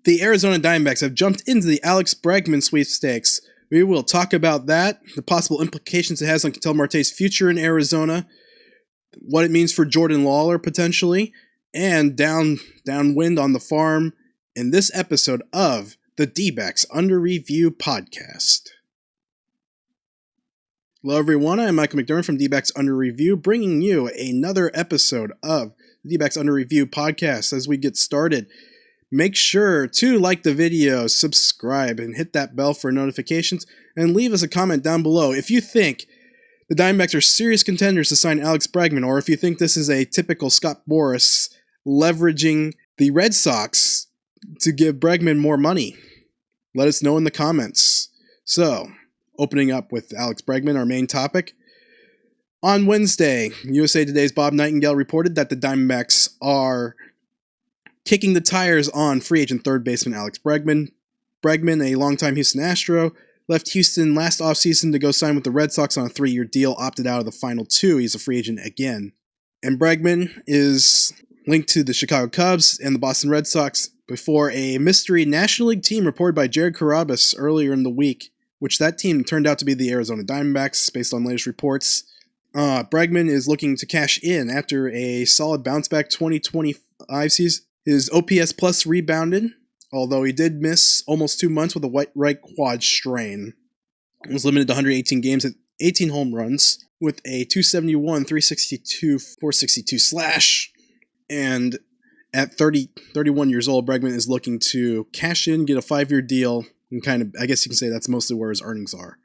The Arizona Diamondbacks have jumped into the Alex Bregman sweepstakes. We will talk about that, the possible implications it has on Ketel Marte's future in Arizona, what it means for Jordan Lawlar potentially, and downwind on the farm in this episode of the D-backs Under Review podcast. Hello everyone, I'm Michael McDermott from D-backs Under Review, bringing you another episode of the D-backs Under Review podcast. As we get started, make sure to like the video, subscribe, and hit that bell for notifications, and leave us a comment down below if you think the Diamondbacks are serious contenders to sign Alex Bregman, or if you think this is a typical Scott Boras leveraging the Red Sox to give Bregman more money. Let us know in the comments. So, opening up with Alex Bregman, our main topic. On Wednesday, USA Today's Bob Nightengale reported that the Diamondbacks are kicking the tires on free agent third baseman Alex Bregman. Bregman, a longtime Houston Astro, left Houston last offseason to go sign with the Red Sox on a 3-year deal, opted out of the final 2. He's a free agent again. And Bregman is linked to the Chicago Cubs and the Boston Red Sox before a mystery National League team reported by Jared Carrabis earlier in the week, which that team turned out to be the Arizona Diamondbacks based on latest reports. Bregman is looking to cash in after a solid bounce-back 2025 season. His OPS plus rebounded, although he did miss almost 2 months with a right quad strain. He was limited to 118 games at 18 home runs with a 271, 362, 462 slash. And at 31 years old, Bregman is looking to cash in, get a 5-year deal, and kind of, I guess you can say that's mostly where his earnings are.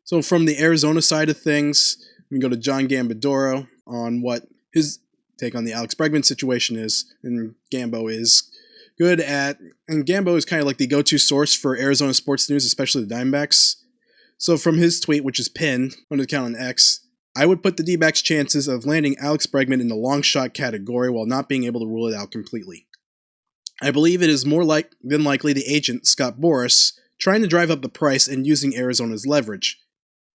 So from the Arizona side of things, we can go to John Gambadoro on what his take on the Alex Bregman situation is, and Gambo is good at, and Gambo is kind of like the go-to source for Arizona sports news, especially the Diamondbacks. So from his tweet, which is pinned on the account on X, I would put the D-backs' chances of landing Alex Bregman in the long shot category while not being able to rule it out completely. I believe it is more than likely the agent, Scott Boras, trying to drive up the price and using Arizona's leverage.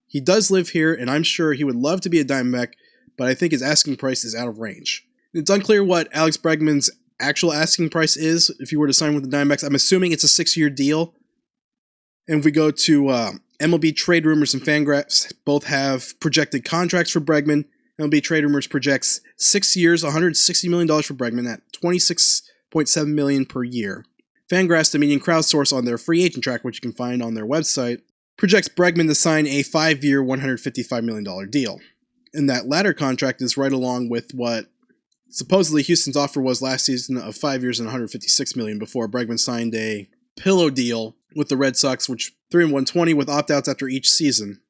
He does live here, and I'm sure he would love to be a Diamondback, but I think his asking price is out of range. It's unclear what Alex Bregman's actual asking price is if you were to sign with the Diamondbacks. I'm assuming it's a 6-year deal. And if we go to MLB Trade Rumors and Fangraphs, both have projected contracts for Bregman. MLB Trade Rumors projects 6 years, $160 million for Bregman at $26.7 million per year. Fangraphs, the median crowdsource on their free agent track, which you can find on their website, projects Bregman to sign a 5-year, $155 million deal. And that latter contract is right along with what supposedly Houston's offer was last season of 5 years and $156 million before Bregman signed a pillow deal with the Red Sox, which 3-120 with opt-outs after each season.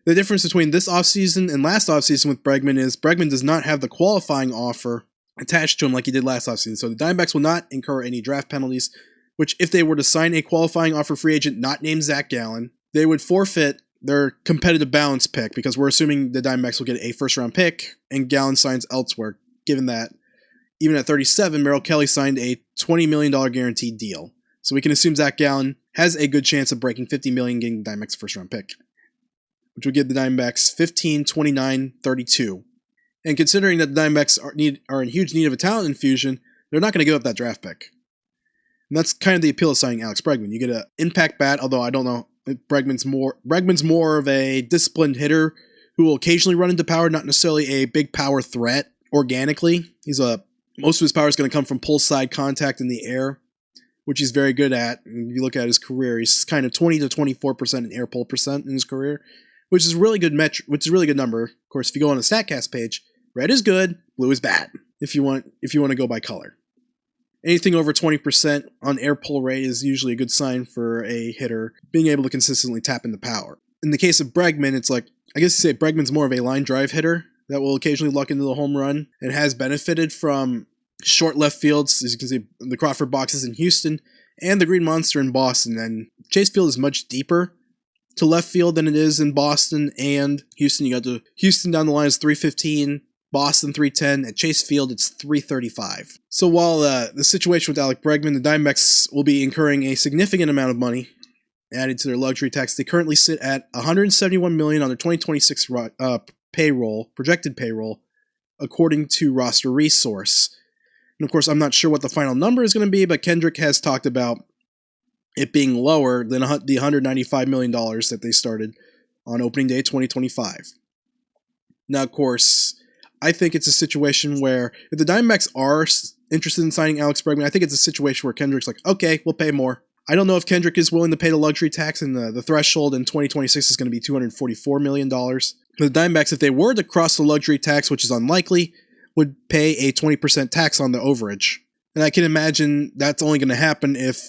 The difference between this offseason and last offseason with Bregman is Bregman does not have the qualifying offer attached to him like he did last offseason. So the Diamondbacks will not incur any draft penalties, which if they were to sign a qualifying offer free agent not named Zach Gallen, they would forfeit their competitive balance pick, because we're assuming the Diamondbacks will get a first-round pick and Gallen signs elsewhere, given that even at 37, Merrill Kelly signed a $20 million guaranteed deal. So we can assume Zach Gallen has a good chance of breaking $50 million getting the Diamondbacks' first-round pick, which would give the Diamondbacks 15, 29, 32. And considering that the Diamondbacks are in huge need of a talent infusion, they're not going to give up that draft pick. And that's kind of the appeal of signing Alex Bregman. You get an impact bat, although I don't know. Bregman's more of a disciplined hitter who will occasionally run into power, not necessarily a big power threat organically. Most of his power is going to come from pull side contact in the air, which he's very good at. And if you look at his career, he's kind of 20 to 24% in air pull percent in his career, which is a really good number. Of course, if you go on the StatCast page, red is good, blue is bad. If you want to go by color. Anything over 20% on air pull rate is usually a good sign for a hitter being able to consistently tap into power. In the case of Bregman, it's like, I guess you say Bregman's more of a line drive hitter that will occasionally luck into the home run and has benefited from short left fields, as you can see, the Crawford boxes in Houston and the Green Monster in Boston. And Chase Field is much deeper to left field than it is in Boston and Houston. You got to Houston down the line is 315. Boston 310, at Chase Field it's 335. So while the situation with Alex Bregman, the Diamondbacks will be incurring a significant amount of money added to their luxury tax. They currently sit at $171 million on their 2026 projected payroll, according to Roster Resource. And of course, I'm not sure what the final number is going to be, but Kendrick has talked about it being lower than the $195 million that they started on opening day 2025. Now, of course, I think it's a situation where if the Diamondbacks are interested in signing Alex Bregman, I think it's a situation where Kendrick's like, okay, we'll pay more. I don't know if Kendrick is willing to pay the luxury tax, and the threshold in 2026 is going to be $244 million. The Diamondbacks, if they were to cross the luxury tax, which is unlikely, would pay a 20% tax on the overage. And I can imagine that's only going to happen if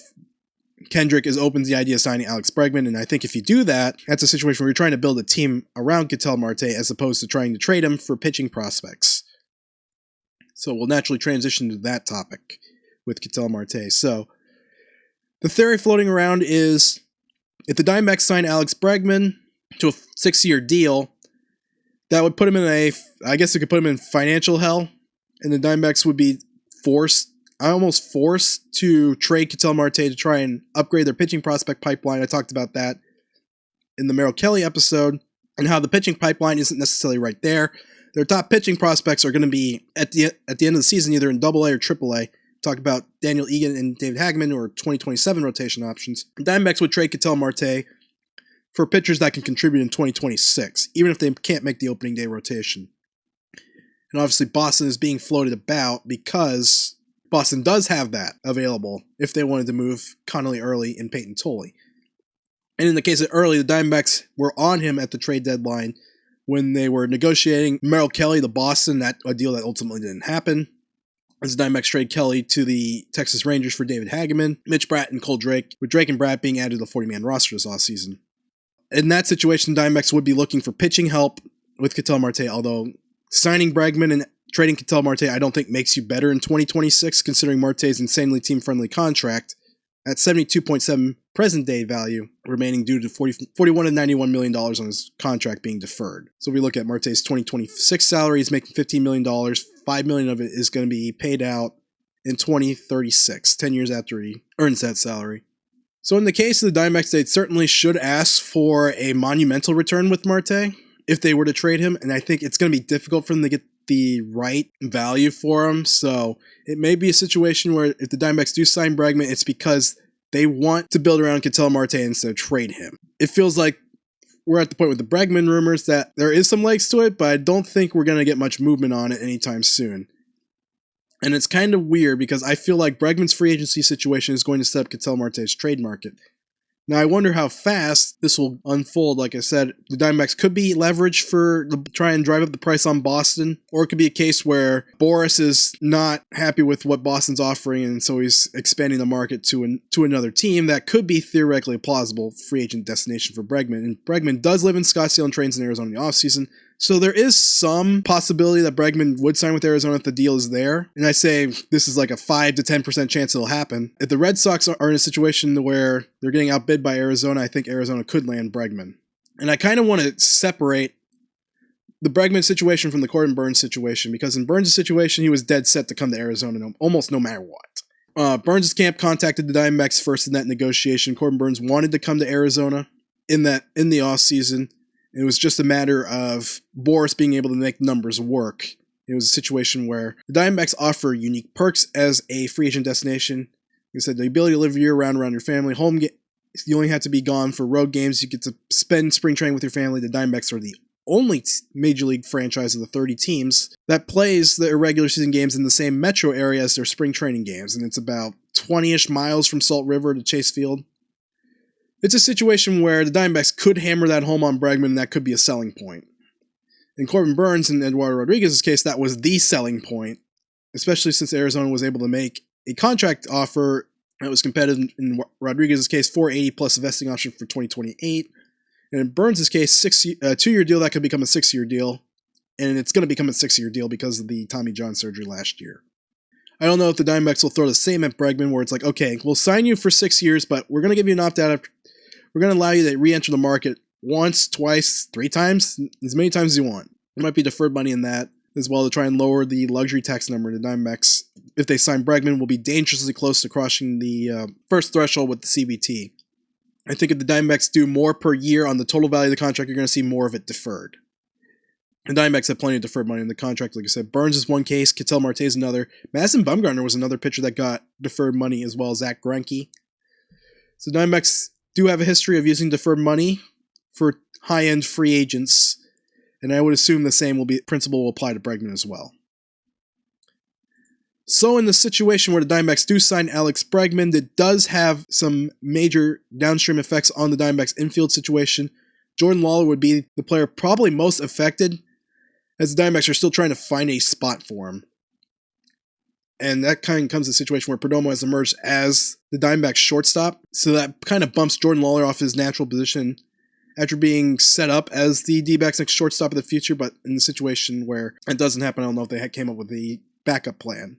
Kendrick is open to the idea of signing Alex Bregman, and I think if you do that, that's a situation where you're trying to build a team around Ketel Marte as opposed to trying to trade him for pitching prospects. So we'll naturally transition to that topic with Ketel Marte. So the theory floating around is if the Diamondbacks sign Alex Bregman to a 6-year deal, that would put him in I guess it could put him in financial hell, and the Diamondbacks would be almost forced to trade Ketel Marte to try and upgrade their pitching prospect pipeline. I talked about that in the Merrill Kelly episode, and how the pitching pipeline isn't necessarily right there. Their top pitching prospects are going to be at the end of the season either in AA or AAA. Talk about Daniel Egan and David Hageman, or 2027 rotation options. The Diamondbacks would trade Ketel Marte for pitchers that can contribute in 2026, even if they can't make the opening day rotation. And obviously Boston is being floated about because Boston does have that available if they wanted to move Connolly Early and Peyton Tolley. And in the case of Early, the Diamondbacks were on him at the trade deadline when they were negotiating Merrill Kelly to Boston, a deal that ultimately didn't happen. As the Diamondbacks trade Kelly to the Texas Rangers for David Hageman, Mitch Bratt, and Cole Drake, with Drake and Bratt being added to the 40-man roster this offseason. In that situation, Diamondbacks would be looking for pitching help with Ketel Marte, although signing Bregman and trading Ketel Marte I don't think makes you better in 2026, considering Marte's insanely team-friendly contract at $72.7 present-day value, remaining due to $41 to $91 million on his contract being deferred. So if we look at Marte's 2026 salary, he's making $15 million. $5 million of it is going to be paid out in 2036, 10 years after he earns that salary. So in the case of the Diamondbacks, they certainly should ask for a monumental return with Marte if they were to trade him, and I think it's going to be difficult for them to get the right value for him. So it may be a situation where if the Diamondbacks do sign Bregman, it's because they want to build around Ketel Marte instead of trade him. It feels like we're at the point with the Bregman rumors that there is some legs to it, but I don't think we're going to get much movement on it anytime soon. And it's kind of weird because I feel like Bregman's free agency situation is going to set up Ketel Marte's trade market. Now, I wonder how fast this will unfold. Like I said, the Diamondbacks could be leveraged for try and drive up the price on Boston, or it could be a case where Boris is not happy with what Boston's offering, and so he's expanding the market to another team. That could be theoretically a plausible free agent destination for Bregman. And Bregman does live in Scottsdale and trains in Arizona in the offseason, so there is some possibility that Bregman would sign with Arizona if the deal is there. And I say this is like a 5 to 10% chance it'll happen. If the Red Sox are in a situation where they're getting outbid by Arizona, I think Arizona could land Bregman. And I kind of want to separate the Bregman situation from the Corbin Burnes situation, because in Burnes' situation, he was dead set to come to Arizona almost no matter what. Burnes' camp contacted the Diamondbacks first in that negotiation. Corbin Burnes wanted to come to Arizona in the offseason. It was just a matter of Boris being able to make numbers work. It was a situation where the Diamondbacks offer unique perks as a free agent destination. They said the ability to live year-round around your family. You only have to be gone for road games. You get to spend spring training with your family. The Diamondbacks are the only Major League franchise of the 30 teams that plays their regular season games in the same metro area as their spring training games. And it's about 20-ish miles from Salt River to Chase Field. It's a situation where the Diamondbacks could hammer that home on Bregman, and that could be a selling point. In Corbin Burnes and Eduardo Rodriguez's case, that was the selling point, especially since Arizona was able to make a contract offer that was competitive in Rodriguez's case, $480 plus a vesting option for 2028. And in Burnes' case, a 2-year deal that could become a 6-year deal, and it's going to become a 6-year deal because of the Tommy John surgery last year. I don't know if the Diamondbacks will throw the same at Bregman, where it's like, okay, we'll sign you for 6 years, but we're going to give you an opt-out. We're going to allow you to re-enter the market once, twice, 3 times, as many times as you want. There might be deferred money in that, as well to try and lower the luxury tax number. The Diamondbacks, if they sign Bregman, will be dangerously close to crossing the first threshold with the CBT. I think if the Diamondbacks do more per year on the total value of the contract, you're going to see more of it deferred. The Diamondbacks have plenty of deferred money in the contract. Like I said, Burns is one case, Ketel Marte is another. Madison Bumgarner was another pitcher that got deferred money, as well as Zach Greinke. So the Diamondbacks do have a history of using deferred money for high-end free agents, and I would assume the same principle will apply to Bregman as well. So in the situation where the Diamondbacks do sign Alex Bregman, that does have some major downstream effects on the Diamondbacks infield situation. Jordan Lawlar would be the player probably most affected, as the Diamondbacks are still trying to find a spot for him. And that kind of comes to a situation where Perdomo has emerged as the Diamondbacks shortstop, so that kind of bumps Jordan Lawlar off his natural position after being set up as the D-backs next shortstop of the future, but in the situation where it doesn't happen, I don't know if they came up with the backup plan.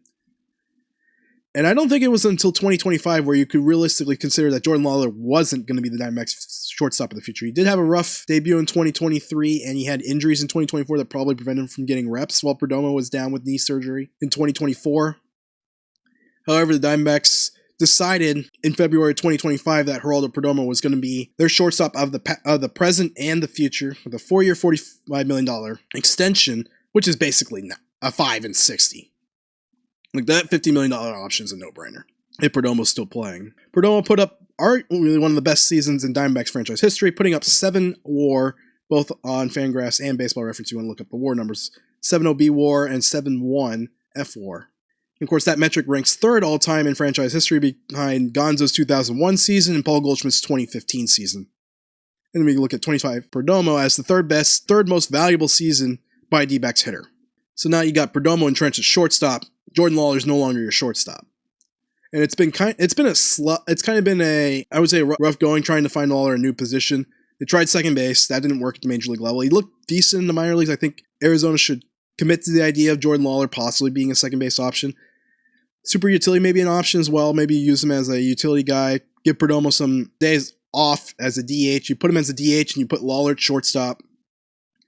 And I don't think it was until 2025 where you could realistically consider that Jordan Lawlar wasn't going to be the Diamondbacks shortstop of the future. He did have a rough debut in 2023, and he had injuries in 2024 that probably prevented him from getting reps while Perdomo was down with knee surgery in 2024. However, the Diamondbacks decided in February 2025 that Geraldo Perdomo was going to be their shortstop of the present and the future with a 4-year, $45 million extension, which is basically a 5 and 60. Like, that $50 million option is a no-brainer if Perdomo's still playing. Perdomo put up arguably one of the best seasons in Diamondbacks franchise history, putting up 7 WAR, both on Fangraphs and Baseball Reference. You want to look up the WAR numbers. 7.0 WAR and 7.1 WAR. Of course, that metric ranks third all-time in franchise history behind Gonzo's 2001 season and Paul Goldschmidt's 2015 season. And then we look at 25 Perdomo as the third most valuable season by a D-backs hitter. So now you got Perdomo entrenched at shortstop. Jordan Lawlar is no longer your shortstop. And it's kind of been a rough going trying to find Lawlar a new position. They tried second base. That didn't work at the major league level. He looked decent in the minor leagues. I think Arizona should commit to the idea of Jordan Lawlar possibly being a second base option. Super utility may be an option as well. Maybe use him as a utility guy. Give Perdomo some days off as a DH. You put him as a DH and you put Lawlar at shortstop.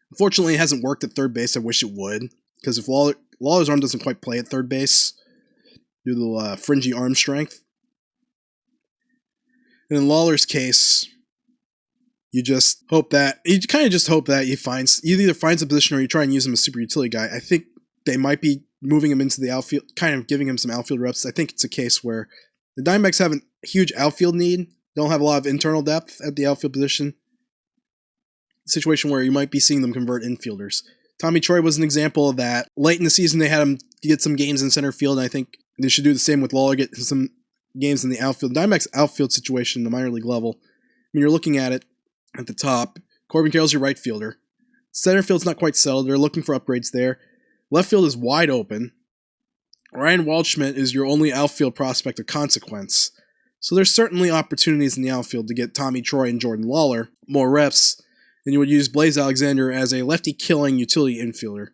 Unfortunately, it hasn't worked at third base. I wish it would. Because if Lawlar's arm doesn't quite play at third base due to the fringy arm strength. And in Lawlar's case, you either finds a position or you try and use him as a super utility guy. I think they might be moving him into the outfield, kind of giving him some outfield reps. I think it's a case where the Diamondbacks have a huge outfield need. They don't have a lot of internal depth at the outfield position. A situation where you might be seeing them convert infielders. Tommy Troy was an example of that. Late in the season, they had him get some games in center field, and I think they should do the same with Lawlar, get some games in the outfield. Diamondbacks outfield situation, the minor league level, when you're looking at it at the top, Corbin Carroll's your right fielder. Center field's not quite settled. They're looking for upgrades there. Left field is wide open. Ryan Waldschmidt is your only outfield prospect of consequence. So there's certainly opportunities in the outfield to get Tommy Troy and Jordan Lawlar more reps. And you would use Blaze Alexander as a lefty-killing utility infielder.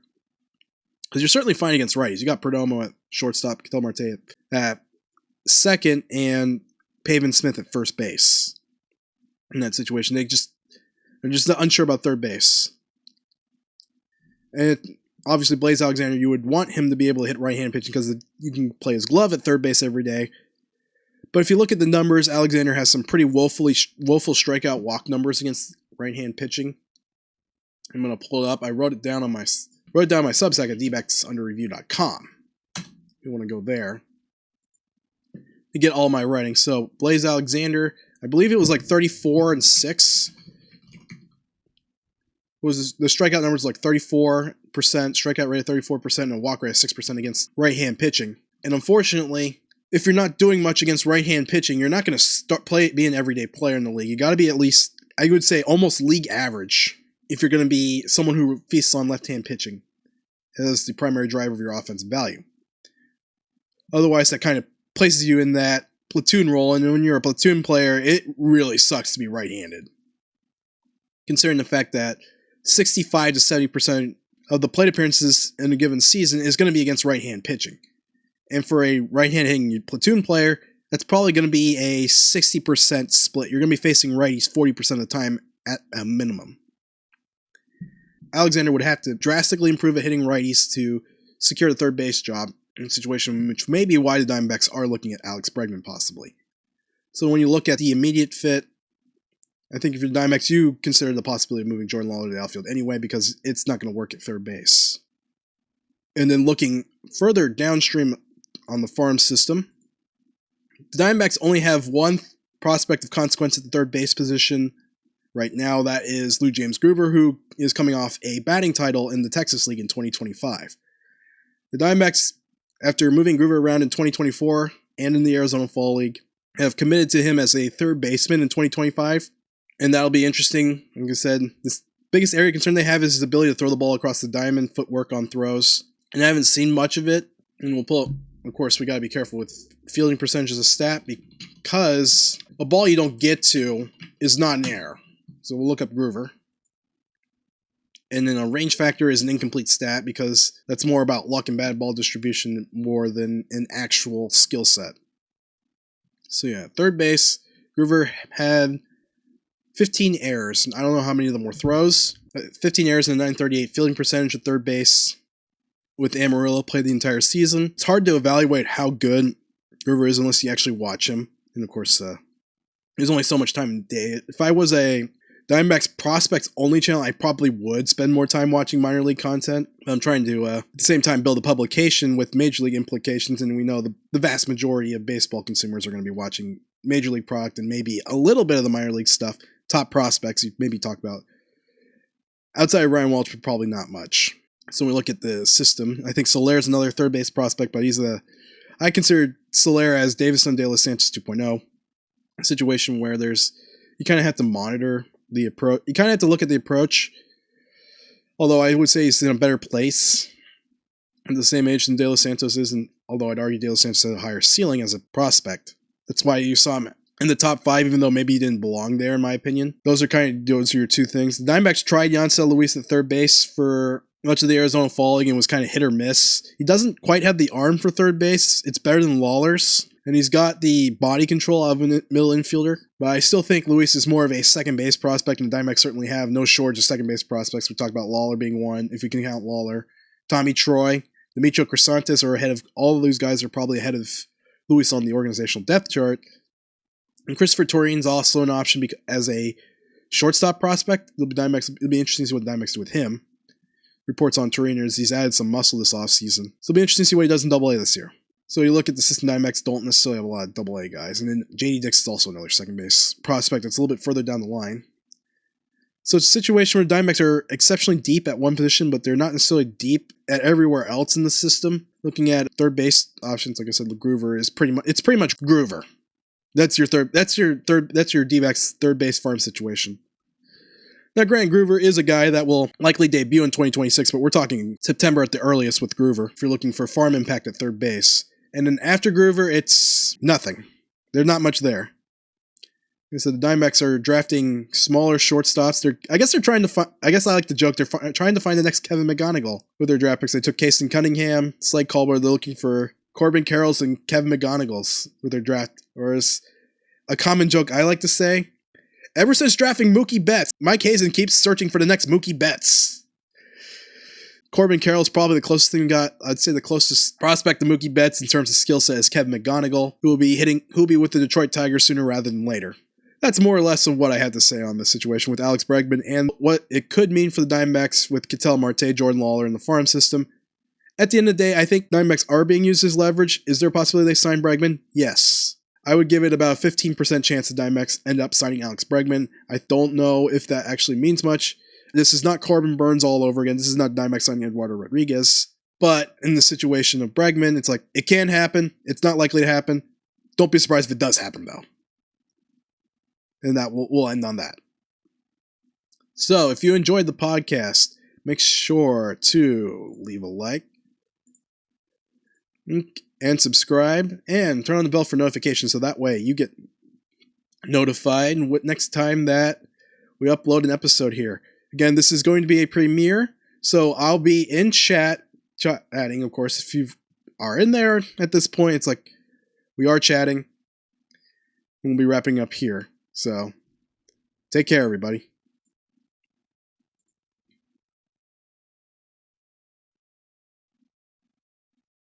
Because you're certainly fine against righties. You got Perdomo at shortstop, Ketel Marte at second, and Pavin Smith at first base. In that situation, they're just unsure about third base. And obviously, Blaze Alexander, you would want him to be able to hit right-hand pitching because you can play his glove at third base every day. But if you look at the numbers, Alexander has some pretty woeful strikeout walk numbers against right-hand pitching. I'm going to pull it up. I wrote it down on my Substack at dbacks.underreview.com. If you want to go there to get all my writing. So Blaze Alexander, I believe it was like 34-6. The strikeout numbers like 34%, strikeout rate of 34%, and a walk rate of 6% against right-hand pitching. And unfortunately, if you're not doing much against right-hand pitching, you're not going to be an everyday player in the league. You got to be at least, I would say, almost league average if you're going to be someone who feasts on left-hand pitching as the primary driver of your offensive value. Otherwise, that kind of places you in that platoon role, and when you're a platoon player, it really sucks to be right-handed. Considering the fact that 65 to 70% of the plate appearances in a given season is going to be against right-hand pitching. And for a right-hand hitting platoon player, that's probably going to be a 60% split. You're going to be facing righties 40% of the time at a minimum. Alexander would have to drastically improve at hitting righties to secure the third base job in a situation which may be why the Diamondbacks are looking at Alex Bregman possibly. So when you look at the immediate fit, I think if you're the Diamondbacks, you consider the possibility of moving Jordan Lawlar to the outfield anyway because it's not going to work at third base. And then looking further downstream on the farm system, the Diamondbacks only have one prospect of consequence at the third base position right now. That is Lou James Gruber, who is coming off a batting title in the Texas League in 2025. The Diamondbacks, after moving Gruber around in 2024 and in the Arizona Fall League, have committed to him as a third baseman in 2025. And that'll be interesting. Like I said, the biggest area of concern they have is his ability to throw the ball across the diamond, footwork on throws. And I haven't seen much of it. And we'll pull up, of course, we got to be careful with fielding percentage as a stat because a ball you don't get to is not an error. So we'll look up Gruber. And then a range factor is an incomplete stat because that's more about luck and bad ball distribution more than an actual skill set. So yeah, third base, Gruber had 15 errors. I don't know how many of them were throws. 15 errors and a 938 fielding percentage at third base with Amarillo, played the entire season. It's hard to evaluate how good Gruber is unless you actually watch him. And of course, there's only so much time in the day. If I was a Diamondbacks prospects only channel, I probably would spend more time watching minor league content. I'm trying to, at the same time, build a publication with major league implications, and we know the vast majority of baseball consumers are going to be watching major league product and maybe a little bit of the minor league stuff. Top prospects you maybe talk about. Outside of Ryan Welch, but probably not much. So when we look at the system, I think Soler's another third base prospect, but I consider Soler as Davison De Los Santos 2.0. A situation where you kind of have to monitor the approach. You kind of have to look at the approach. Although I would say he's in a better place at the same age than De Los Santos is, and although I'd argue De Los Santos has a higher ceiling as a prospect. That's why you saw him in the top 5, even though maybe he didn't belong there, in my opinion. Those are your two things. The Diamondbacks tried Yancel Luis at third base for much of the Arizona Fall League and was kind of hit or miss. He doesn't quite have the arm for third base. It's better than Lawlar's. And he's got the body control of a middle infielder. But I still think Luis is more of a second base prospect, and the Diamondbacks certainly have no shortage of second base prospects. We talked about Lawlar being one, if we can count Lawlar. Tommy Troy, Demetrio Crisantes are ahead of, all of these guys are probably ahead of Luis on the organizational depth chart. And Christopher Torine's also an option as a shortstop prospect. It'll be interesting to see what the Diamondbacks do with him. Reports on Torino is he's added some muscle this offseason. So it'll be interesting to see what he does in AA this year. So you look at the system, Diamondbacks don't necessarily have a lot of AA guys. And then J.D. Dix is also another second base prospect that's a little bit further down the line. So it's a situation where Diamondbacks are exceptionally deep at one position, but they're not necessarily deep at everywhere else in the system. Looking at third base options, like I said, Groover is pretty much Groover. That's your D-backs third base farm situation. Now, Grant Groover is a guy that will likely debut in 2026, but we're talking September at the earliest with Groover if you're looking for farm impact at third base. And then after Groover, it's nothing. There's not much there. So the Diamondbacks are drafting smaller shortstops. I guess I like to joke they're trying to find the next Kevin McGonigal with their draft picks. They took Casey Cunningham, Slade Culber. They're looking for Corbin Carrolls and Kevin McGonigals with their draft. Or as a common joke I like to say, ever since drafting Mookie Betts, Mike Hazen keeps searching for the next Mookie Betts. Corbin Carroll's probably the closest thing we got. I'd say the closest prospect to Mookie Betts in terms of skill set is Kevin McGonigal, who will be with the Detroit Tigers sooner rather than later. That's more or less of what I had to say on this situation with Alex Bregman and what it could mean for the Diamondbacks with Ketel Marte, Jordan Lawlar in the farm system. At the end of the day, I think Diamondbacks are being used as leverage. Is there a possibility they sign Bregman? Yes. I would give it about a 15% chance the Diamondbacks end up signing Alex Bregman. I don't know if that actually means much. This is not Corbin Burns all over again. This is not Diamondbacks signing Eduardo Rodriguez. But in the situation of Bregman, it's like, it can happen. It's not likely to happen. Don't be surprised if it does happen, though. And that we'll end on that. So, if you enjoyed the podcast, make sure to leave a like and subscribe and turn on the bell for notifications so that way you get notified next time that we upload an episode here. Again, this is going to be a premiere, so I'll be in chatting, of course. If you are in there at this point, it's like we are chatting. We'll be wrapping up here. So, take care, everybody.